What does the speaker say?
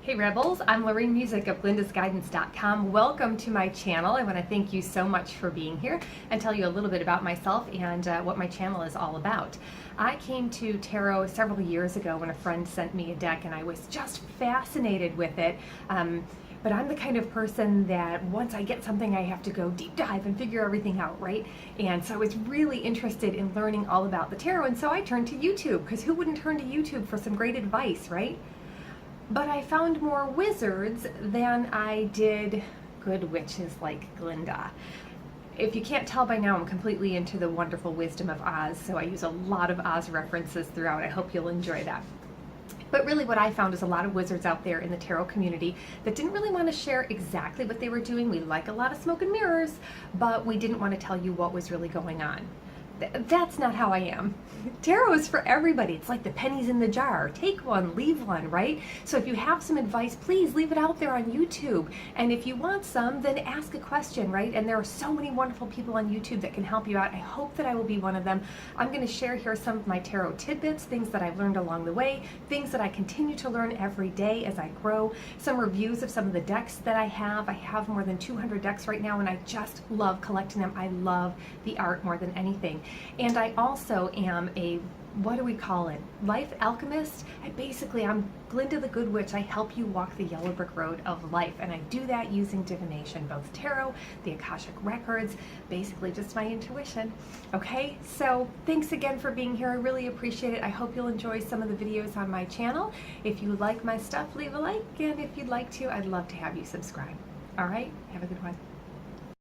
Hey Rebels, I'm Lorraine Music of glindasguidance.com. Welcome to my channel. I want to thank you so much for being here and tell you a little bit about myself and what my channel is all about. I came to tarot several years ago when a friend sent me a deck and I was just fascinated with it. But I'm the kind of person that once I get something I have to go deep dive and figure everything out, right? And so I was really interested in learning all about the tarot, and so I turned to YouTube, because who wouldn't turn to YouTube for some great advice, right? But I found more wizards than I did good witches like Glinda. If you can't tell by now, I'm completely into the wonderful wisdom of Oz, so I use a lot of Oz references throughout. I hope you'll enjoy that. But really what I found is a lot of wizards out there in the tarot community that didn't really want to share exactly what they were doing. We like a lot of smoke and mirrors, but we didn't want to tell you what was really going on. That's not how I am. Tarot is for everybody. It's like the pennies in the jar. Take one, leave one, right? So if you have some advice, please leave it out there on YouTube. And if you want some, then ask a question, right? And there are so many wonderful people on YouTube that can help you out. I hope that I will be one of them. I'm going to share here some of my tarot tidbits, things that I've learned along the way, things that I continue to learn every day as I grow, some reviews of some of the decks that I have. I have more than 200 decks right now, and I just love collecting them. I love the art more than anything. And I also am a, what do we call it, life alchemist. I'm Glinda the Good Witch. I help you walk the yellow brick road of life, and I do that using divination, both tarot, the Akashic records, basically just my intuition. Okay, so thanks again for being here. I really appreciate it. I hope you'll enjoy some of the videos on my channel. If you like my stuff, leave a like, and if you'd like to, I'd love to have you subscribe. All right, have a good one.